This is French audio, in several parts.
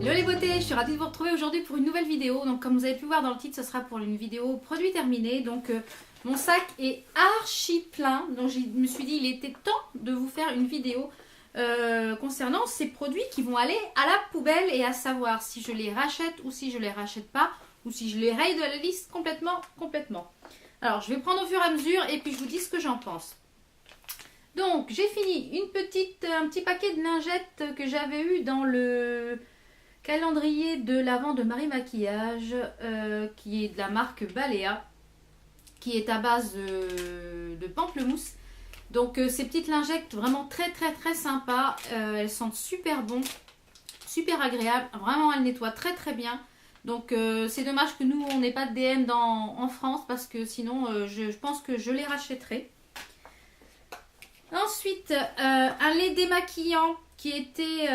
Hello les beautés, je suis ravie de vous retrouver aujourd'hui pour une nouvelle vidéo. Donc comme vous avez pu voir dans le titre, ce sera pour une vidéo produit terminé. Donc mon sac est archi plein. Donc je me suis dit il était temps de vous faire une vidéo concernant ces produits qui vont aller à la poubelle et à savoir si je les rachète ou si je les rachète pas ou si je les raye de la liste complètement. Alors je vais prendre au fur et à mesure et puis je vous dis ce que j'en pense. Donc j'ai fini un petit paquet de lingettes que j'avais eu dans le calendrier de l'Avent de Marie Maquillage, qui est de la marque Balea, qui est à base de pamplemousse. Donc ces petites lingettes vraiment très sympas, elles sentent super bon, super agréables, vraiment elles nettoient très bien. Donc c'est dommage que nous on n'ait pas de DM en France parce que sinon je pense que je les rachèterai. Ensuite un lait démaquillant qui était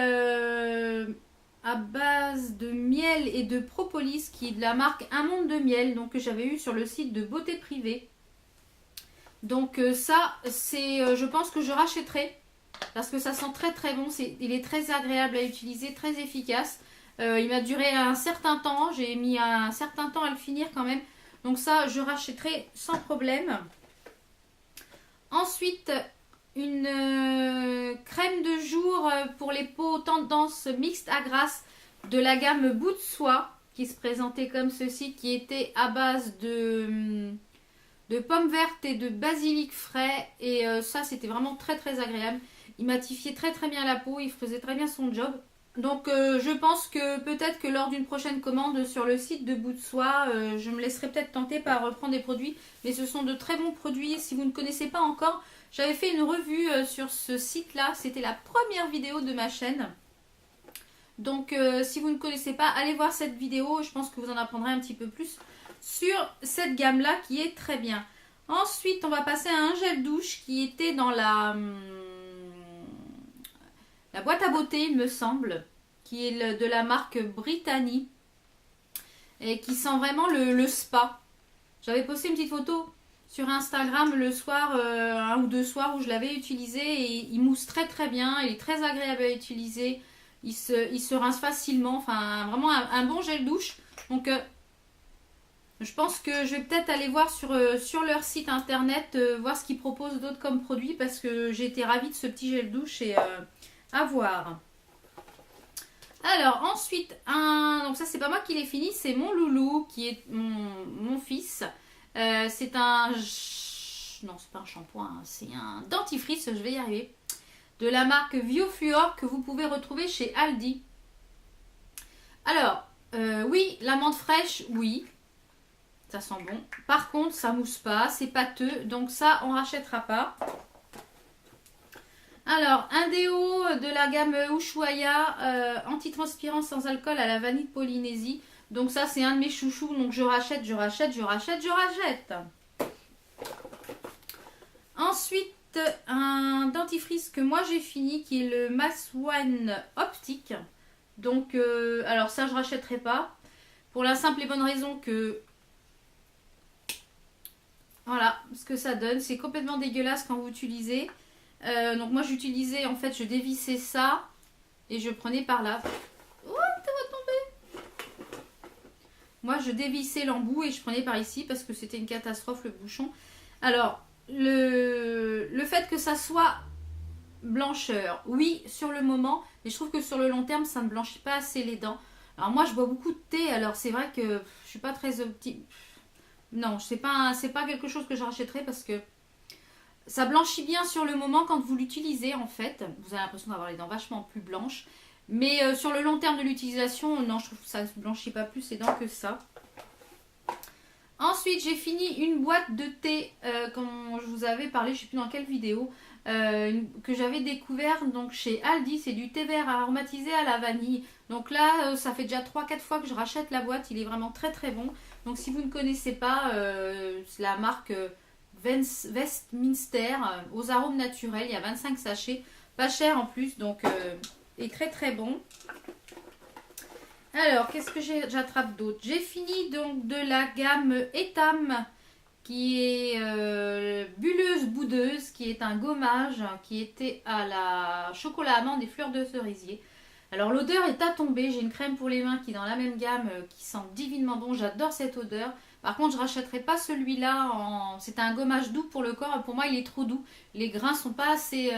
à base de miel et de propolis, qui est de la marque Un Monde de Miel, donc que j'avais eu sur le site de Beauté Privée. Donc ça, c'est, je pense que je rachèterai parce que ça sent très bon. Il est très agréable à utiliser, très efficace. Il m'a duré un certain temps, j'ai mis un certain temps à le finir quand même. Donc ça, je rachèterai sans problème. Ensuite, une crème de jour pour les peaux tendance mixte à grasse de la gamme Bout de Soie qui se présentait comme ceci, qui était à base de pommes vertes et de basilic frais et ça c'était vraiment très agréable. Il matifiait très bien la peau, il faisait très bien son job. Donc je pense que peut-être que lors d'une prochaine commande sur le site de Bout de Soie, je me laisserai peut-être tenter par reprendre des produits, mais ce sont de très bons produits. Si vous ne connaissez pas encore, j'avais fait une revue sur ce site-là, c'était la première vidéo de ma chaîne. Donc si vous ne connaissez pas, allez voir cette vidéo, je pense que vous en apprendrez un petit peu plus sur cette gamme-là qui est très bien. Ensuite, on va passer à un gel douche qui était dans la boîte à beauté, il me semble, qui est de la marque Brittany et qui sent vraiment le spa. J'avais posté une petite photo sur Instagram le soir, un ou deux soirs où je l'avais utilisé et il mousse très bien, il est très agréable à utiliser, il se rince facilement, enfin vraiment un bon gel douche. Donc je pense que je vais peut-être aller voir sur leur site internet, voir ce qu'ils proposent d'autres comme produits parce que j'ai été ravie de ce petit gel douche et à voir. Alors ensuite, donc ça c'est pas moi qui l'ai fini, c'est mon loulou qui est mon fils. C'est un... Non, c'est pas un shampoing, hein, c'est un dentifrice, je vais y arriver. De la marque Biofluor que vous pouvez retrouver chez Aldi. Alors, oui, la menthe fraîche, oui. Ça sent bon. Par contre, ça mousse pas, c'est pâteux, donc ça, on rachètera pas. Alors, un déo de la gamme Ushuaïa, antitranspirant sans alcool à la vanille de Polynésie. Donc ça, c'est un de mes chouchous, donc je rachète. Ensuite, un dentifrice que moi j'ai fini, qui est le Mass One Optique. Donc, alors ça, je rachèterai pas. Pour la simple et bonne raison que... Voilà ce que ça donne. C'est complètement dégueulasse quand vous utilisez. Donc moi j'utilisais, en fait, je dévissais ça et je prenais par là. Oh, ça va tomber. Moi je dévissais l'embout et je prenais par ici parce que c'était une catastrophe le bouchon. Alors le fait que ça soit blancheur, oui sur le moment, mais je trouve que sur le long terme ça ne blanchit pas assez les dents. Alors moi je bois beaucoup de thé, alors c'est vrai que je suis pas très optimiste. Non, c'est pas quelque chose que je rachèterai parce que ça blanchit bien sur le moment quand vous l'utilisez en fait. Vous avez l'impression d'avoir les dents vachement plus blanches. Mais sur le long terme de l'utilisation, non, je trouve que ça ne blanchit pas plus les dents que ça. Ensuite, j'ai fini une boîte de thé, comme je vous avais parlé, je ne sais plus dans quelle vidéo, que j'avais découvert donc chez Aldi. C'est du thé vert aromatisé à la vanille. Donc là, ça fait déjà 3-4 fois que je rachète la boîte. Il est vraiment très bon. Donc si vous ne connaissez pas, c'est la marque... Westminster aux arômes naturels, il y a 25 sachets, pas cher en plus, donc est très bon. Alors qu'est-ce que j'attrape d'autre? J'ai fini donc de la gamme Etam qui est bulleuse boudeuse, qui est un gommage qui était à la chocolat amande et fleurs de cerisier. Alors l'odeur est à tomber, j'ai une crème pour les mains qui est dans la même gamme, qui sent divinement bon, j'adore cette odeur. Par contre je rachèterai pas celui-là, c'est un gommage doux pour le corps, pour moi il est trop doux. Les grains sont pas assez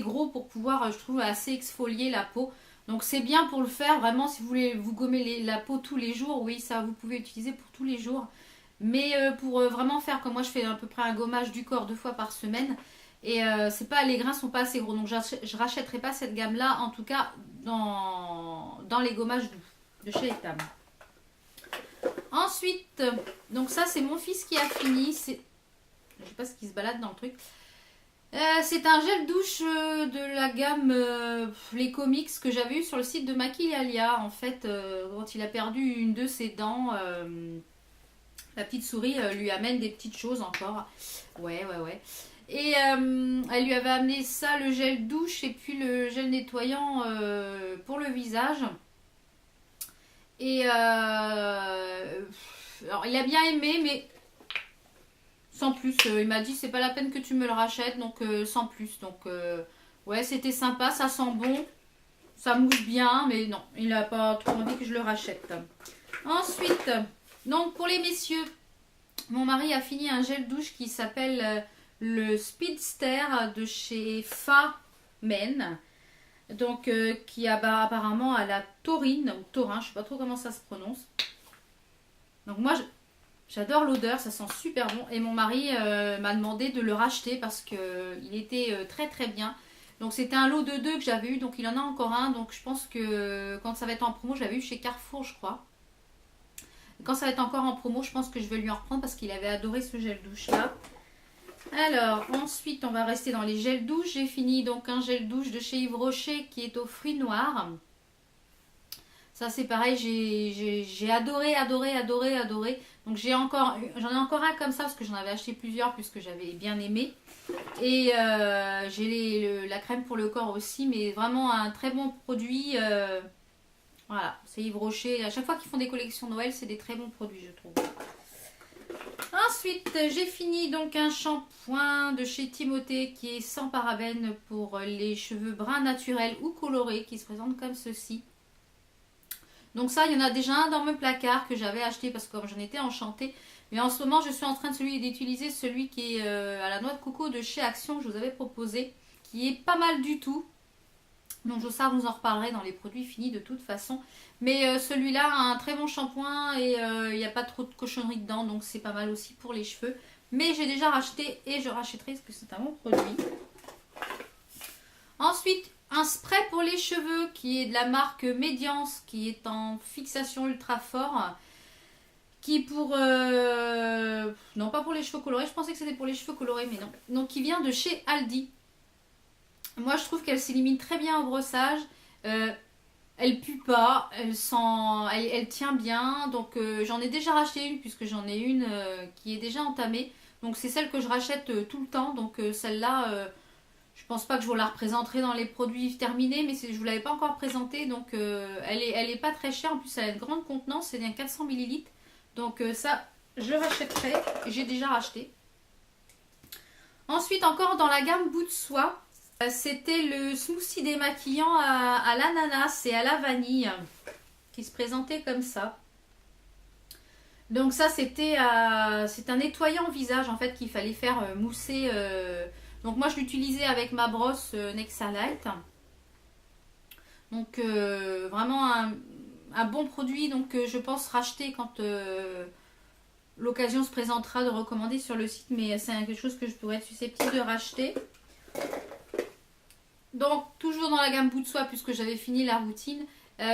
gros pour pouvoir, je trouve, assez exfolier la peau. Donc c'est bien pour le faire, vraiment si vous voulez vous gommer la peau tous les jours, oui ça vous pouvez utiliser pour tous les jours. Mais pour vraiment faire comme moi je fais à peu près un gommage du corps 2 fois par semaine. Et c'est pas, les grains sont pas assez gros. Donc je rachèterai pas cette gamme là, en tout cas dans les gommages doux de chez Etam. Ensuite, donc ça c'est mon fils qui a fini. Je sais pas ce qui se balade dans le truc. C'est un gel douche de la gamme les comics que j'avais eu sur le site de Maquillalia. En fait, quand il a perdu une de ses dents, la petite souris lui amène des petites choses encore. Ouais. Et elle lui avait amené ça, le gel douche et puis le gel nettoyant pour le visage. Et alors il a bien aimé, mais sans plus. Il m'a dit c'est pas la peine que tu me le rachètes, donc sans plus. Donc ouais, c'était sympa, ça sent bon, ça mousse bien, mais non, il n'a pas trop envie que je le rachète. Ensuite, donc pour les messieurs, mon mari a fini un gel douche qui s'appelle le Speedster de chez Fa Men. Donc qui a apparemment à la taurine ou taurin, je sais pas trop comment ça se prononce. Donc moi j'adore l'odeur, ça sent super bon. Et mon mari m'a demandé de le racheter parce que il était très très bien. Donc c'était un lot de 2 que j'avais eu, donc il en a encore un. Donc je pense que quand ça va être en promo, je l'avais eu chez Carrefour je crois. Quand ça va être encore en promo, je pense que je vais lui en reprendre parce qu'il avait adoré ce gel douche là. Alors ensuite on va rester dans les gels douches. J'ai fini donc un gel douche de chez Yves Rocher qui est aux fruits noirs. Ça c'est pareil, j'ai adoré. Donc j'en ai encore un comme ça parce que j'en avais acheté plusieurs puisque j'avais bien aimé. Et j'ai la crème pour le corps aussi, mais vraiment un très bon produit. Voilà, c'est Yves Rocher. À chaque fois qu'ils font des collections Noël, c'est des très bons produits je trouve. Ensuite, j'ai fini donc un shampoing de chez Timothée qui est sans parabènes pour les cheveux bruns naturels ou colorés qui se présentent comme ceci. Donc ça, il y en a déjà un dans mon placard que j'avais acheté parce que j'en étais enchantée. Mais en ce moment, je suis en train d'utiliser celui qui est à la noix de coco de chez Action que je vous avais proposé, qui est pas mal du tout. Donc ça, vous en reparlerez dans les produits finis de toute façon. Mais celui-là a un très bon shampoing et il n'y a pas trop de cochonneries dedans. Donc c'est pas mal aussi pour les cheveux. Mais j'ai déjà racheté et je rachèterai parce que c'est un bon produit. Ensuite, un spray pour les cheveux qui est de la marque Médiance, qui est en fixation ultra fort. Qui pour... non, pas pour les cheveux colorés. Je pensais que c'était pour les cheveux colorés, mais non. Donc qui vient de chez Aldi. Moi, je trouve qu'elle s'élimine très bien au brossage. Elle pue pas, elle tient bien. Donc j'en ai déjà racheté une puisque j'en ai une qui est déjà entamée. Donc c'est celle que je rachète tout le temps. Donc celle-là, je pense pas que je vous la représenterai dans les produits terminés, mais je vous l'avais pas encore présentée. Donc elle est pas très chère. En plus, elle a une grande contenance, c'est bien 400 ml. Donc ça, je le rachèterai. J'ai déjà racheté. Ensuite, encore dans la gamme bout de soie. C'était le smoothie démaquillant à l'ananas et à la vanille qui se présentait comme ça. Donc ça c'est un nettoyant visage en fait qu'il fallait faire mousser. Donc moi je l'utilisais avec ma brosse Nexalite. Donc vraiment un bon produit donc je pense racheter quand l'occasion se présentera de recommander sur le site, mais c'est quelque chose que je pourrais être susceptible de racheter. Donc toujours dans la gamme bout de soie puisque j'avais fini la routine.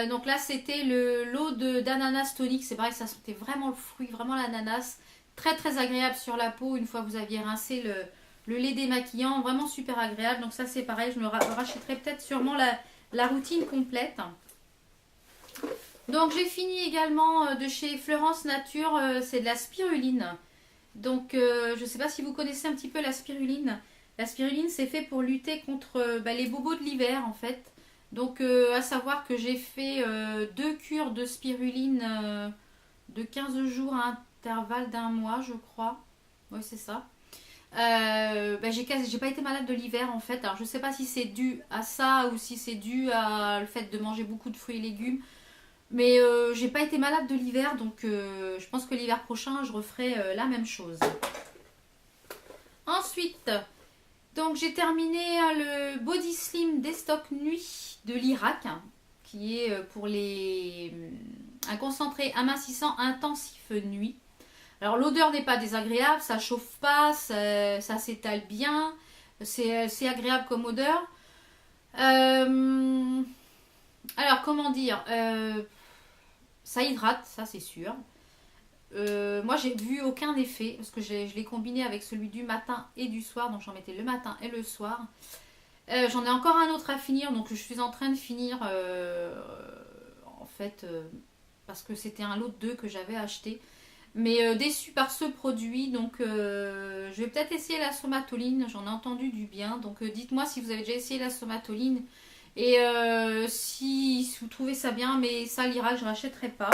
Donc là c'était le lot d'ananas tonique. C'est pareil, ça sentait vraiment le fruit, vraiment l'ananas. Très très agréable sur la peau une fois que vous aviez rincé le lait démaquillant. Vraiment super agréable. Donc ça c'est pareil, je me rachèterai peut-être sûrement la routine complète. Donc j'ai fini également de chez Florence Nature, c'est de la spiruline. Donc je ne sais pas si vous connaissez un petit peu la spiruline. La spiruline, c'est fait pour lutter contre les bobos de l'hiver en fait. Donc à savoir que j'ai fait 2 cures de spiruline de 15 jours à intervalle d'un mois je crois. Oui c'est ça. J'ai pas été malade de l'hiver en fait. Alors je sais pas si c'est dû à ça ou si c'est dû à le fait de manger beaucoup de fruits et légumes. Mais j'ai pas été malade de l'hiver, donc je pense que l'hiver prochain je referai la même chose. Ensuite, donc j'ai terminé le Body Slim Destock Nuit de l'Irak, hein, qui est pour un concentré amincissant intensif nuit. Alors l'odeur n'est pas désagréable, ça chauffe pas, ça s'étale bien, c'est agréable comme odeur. Alors comment dire, ça hydrate, ça c'est sûr. Moi j'ai vu aucun effet parce que je l'ai combiné avec celui du matin et du soir, donc j'en mettais le matin et le soir. J'en ai encore un autre à finir, donc je suis en train de finir en fait parce que c'était un lot de 2 que j'avais acheté. Mais déçue par ce produit, donc je vais peut-être essayer la somatoline, j'en ai entendu du bien. Donc dites-moi si vous avez déjà essayé la somatoline et si vous trouvez ça bien, mais ça l'Irak je ne rachèterai pas.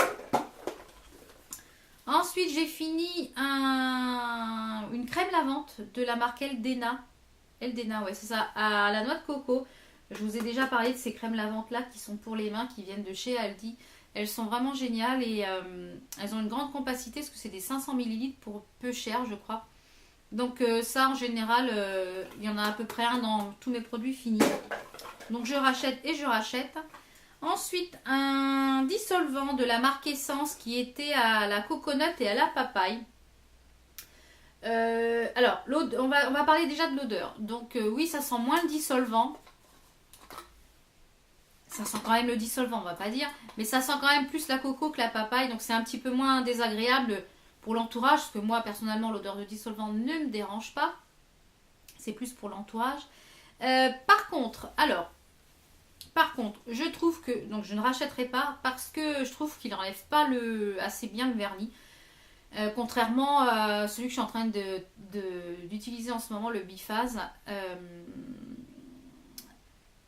Ensuite j'ai fini une crème lavante de la marque Eldena. Eldena, ouais c'est ça, à la noix de coco. Je vous ai déjà parlé de ces crèmes lavantes là qui sont pour les mains, qui viennent de chez Aldi. Elles sont vraiment géniales et elles ont une grande compacité parce que c'est des 500 ml pour peu cher je crois. Donc ça en général il y en a à peu près un dans tous mes produits finis. Donc je rachète et je rachète. Ensuite un dissolvant de la marque Essence qui était à la coconut et à la papaye. Alors on va parler déjà de l'odeur. Donc oui ça sent moins le dissolvant. Ça sent quand même le dissolvant, on va pas dire. Mais ça sent quand même plus la coco que la papaye. Donc c'est un petit peu moins désagréable pour l'entourage. Parce que moi, personnellement, l'odeur de dissolvant ne me dérange pas. C'est plus pour l'entourage. Par contre, je trouve que... Donc je ne rachèterai pas parce que je trouve qu'il n'enlève pas assez bien le vernis. Contrairement à celui que je suis en train d'utiliser en ce moment, le Biphase.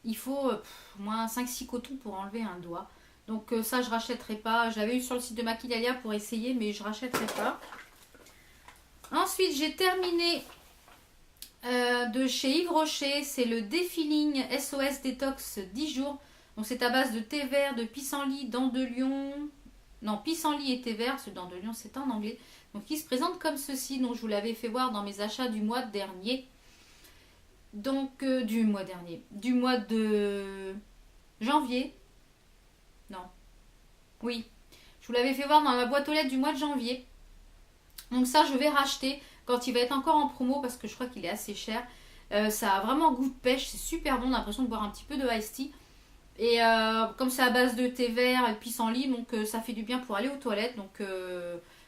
Il faut au moins 5-6 cotons pour enlever un doigt. Donc ça je rachèterai pas. Je l'avais eu sur le site de Maquillalia pour essayer mais je rachèterai pas. Ensuite j'ai terminé de chez Yves Rocher. C'est le Défiling SOS Détox 10 jours. Donc c'est à base de thé vert, de pissenlit, d'andelion. Non, pissenlit et thé vert. Ce d'andelion c'est en anglais. Donc il se présente comme ceci. Donc je vous l'avais fait voir dans mes achats du mois dernier. Donc du mois de janvier. Non. Oui. Je vous l'avais fait voir dans ma boîte aux lettres du mois de janvier. Donc ça je vais racheter quand il va être encore en promo parce que je crois qu'il est assez cher. Ça a vraiment goût de pêche, c'est super bon, on a l'impression de boire un petit peu de iced tea. Et comme c'est à base de thé vert et de pissenlit, donc ça fait du bien pour aller aux toilettes. Donc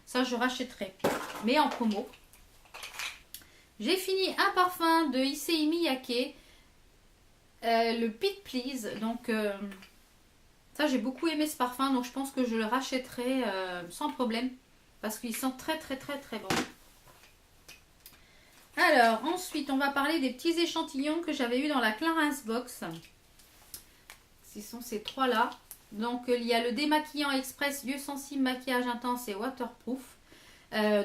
ça je rachèterai. Mais en promo. J'ai fini un parfum de Issey Miyake, le Pit Please. Donc ça j'ai beaucoup aimé ce parfum, donc je pense que je le rachèterai sans problème parce qu'il sent très très très très bon. Alors ensuite on va parler des petits échantillons que j'avais eu dans la Clarins Box. Ce sont ces trois là. Donc il y a le démaquillant express yeux sensibles, maquillage intense et waterproof.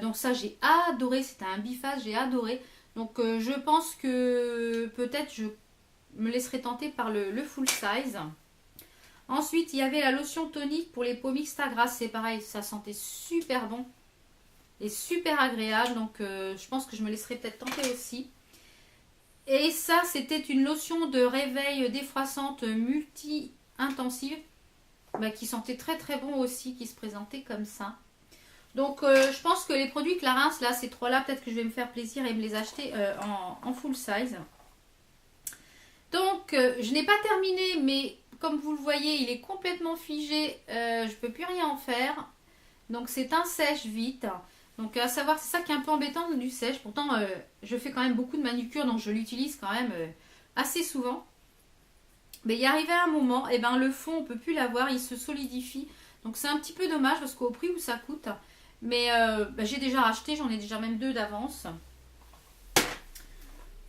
Donc ça j'ai adoré, c'était un biphase, j'ai adoré. Donc je pense que peut-être je me laisserai tenter par le full size. Ensuite il y avait la lotion tonique pour les peaux mixtes à grasse, c'est pareil, ça sentait super bon et super agréable. Donc je pense que je me laisserai peut-être tenter aussi. Et ça c'était une lotion de réveil défroissante multi-intensive qui sentait très très bon aussi, qui se présentait comme ça. Donc je pense que les produits Clarins, là, ces trois-là, peut-être que je vais me faire plaisir et me les acheter en full size. Donc je n'ai pas terminé, mais comme vous le voyez, il est complètement figé. Je ne peux plus rien en faire. Donc c'est un sèche vite. Donc à savoir, c'est ça qui est un peu embêtant du sèche. Pourtant, je fais quand même beaucoup de manucure, donc je l'utilise quand même assez souvent. Mais il y arrivé à un moment, et le fond, on ne peut plus l'avoir, il se solidifie. Donc c'est un petit peu dommage parce qu'au prix où ça coûte... Mais j'ai déjà racheté, j'en ai déjà même 2 d'avance.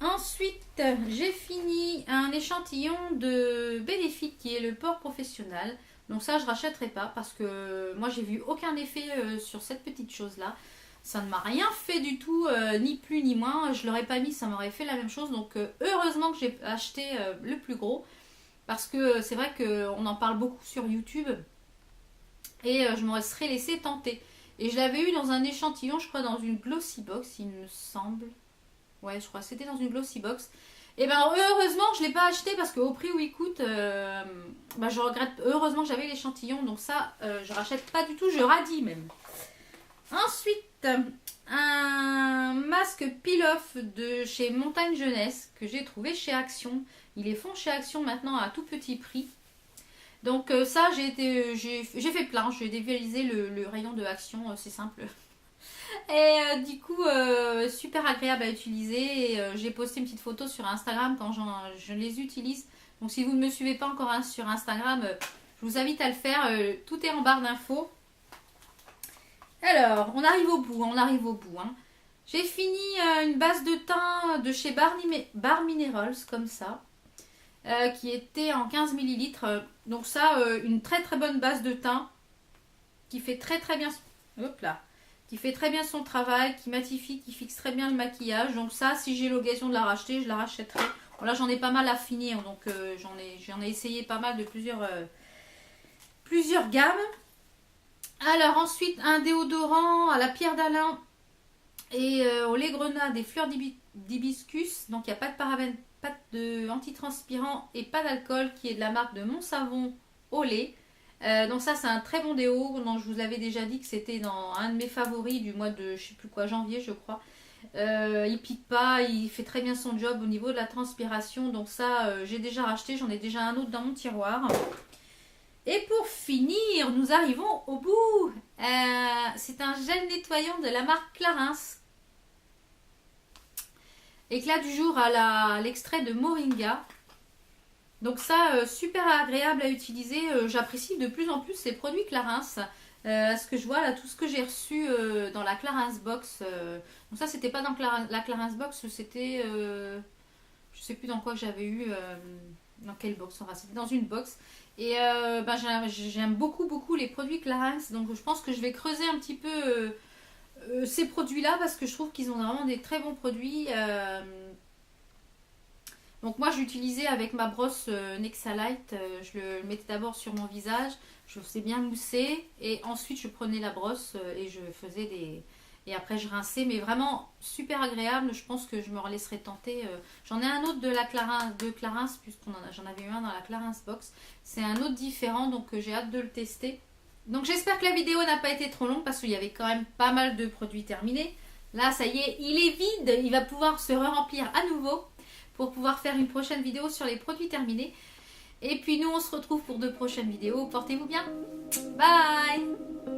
Ensuite, j'ai fini un échantillon de Benefit qui est le port professionnel. Donc ça, je rachèterai pas parce que moi, j'ai vu aucun effet sur cette petite chose-là. Ça ne m'a rien fait du tout, ni plus ni moins. Je l'aurais pas mis, ça m'aurait fait la même chose. Donc heureusement que j'ai acheté le plus gros. Parce que c'est vrai qu'on en parle beaucoup sur YouTube. Et je me serais laissé tenter. Et je l'avais eu dans un échantillon, je crois dans une glossy box, il me semble. Ouais, je crois que c'était dans une glossy box. Et ben heureusement je ne l'ai pas acheté parce qu'au prix où il coûte, je regrette. Heureusement que j'avais l'échantillon, donc ça je rachète pas du tout, je radis même. Ensuite, un masque peel-off de chez Montagne Jeunesse que j'ai trouvé chez Action. Ils les font chez Action maintenant à tout petit prix. Donc ça j'ai fait plein, j'ai dévalisé le rayon de Action, c'est simple. Et du coup, super agréable à utiliser. Et j'ai posté une petite photo sur Instagram quand je les utilise. Donc si vous ne me suivez pas encore sur Instagram, je vous invite à le faire. Tout est en barre d'infos. Alors, on arrive au bout. Hein. J'ai fini une base de thym de chez Bar Minerals, comme ça. Qui était en 15 ml. Donc ça, une très très bonne base de thym. Qui fait très très bien... Hop là, qui fait très bien son travail, qui matifie, qui fixe très bien le maquillage. Donc ça, si j'ai l'occasion de la racheter, je la rachèterai. Bon, là, j'en ai pas mal à finir, donc j'en ai essayé pas mal de plusieurs gammes. Alors ensuite, un déodorant à la pierre d'Alain et au lait grenade des fleurs d'hibiscus. Donc il n'y a pas de parabènes, pas de antitranspirant et pas d'alcool, qui est de la marque de Mon Savon au lait. Donc ça c'est un très bon déo, dont je vous avais déjà dit que c'était dans un de mes favoris du mois de je sais plus quoi, janvier je crois. Il pique pas, il fait très bien son job au niveau de la transpiration. Donc ça j'ai déjà racheté, j'en ai déjà un autre dans mon tiroir. Et pour finir, nous arrivons au bout. C'est un gel nettoyant de la marque Clarins. Éclat du jour à l'extrait de Moringa. Donc ça, super agréable à utiliser. J'apprécie de plus en plus ces produits Clarins. Ce que je vois là, tout ce que j'ai reçu dans la Clarins Box. Donc ça, c'était pas dans la Clarins Box, c'était... je sais plus dans quoi que j'avais eu... dans quelle box, enfin c'était dans une box. Et j'aime beaucoup les produits Clarins. Donc je pense que je vais creuser un petit peu ces produits-là, parce que je trouve qu'ils ont vraiment des très bons produits. Donc moi j'utilisais avec ma brosse Nexalite, je le mettais d'abord sur mon visage, je faisais bien mousser et ensuite je prenais la brosse et je faisais des... Et après je rinçais, mais vraiment super agréable. Je pense que je me laisserai tenter. J'en ai un autre de Clarins, j'en avais eu un dans la Clarins Box. C'est un autre différent, donc j'ai hâte de le tester. Donc j'espère que la vidéo n'a pas été trop longue, parce qu'il y avait quand même pas mal de produits terminés. Là ça y est, il est vide, il va pouvoir se remplir à nouveau pour pouvoir faire une prochaine vidéo sur les produits terminés. Et puis nous on se retrouve pour de prochaines vidéos. Portez-vous bien. Bye.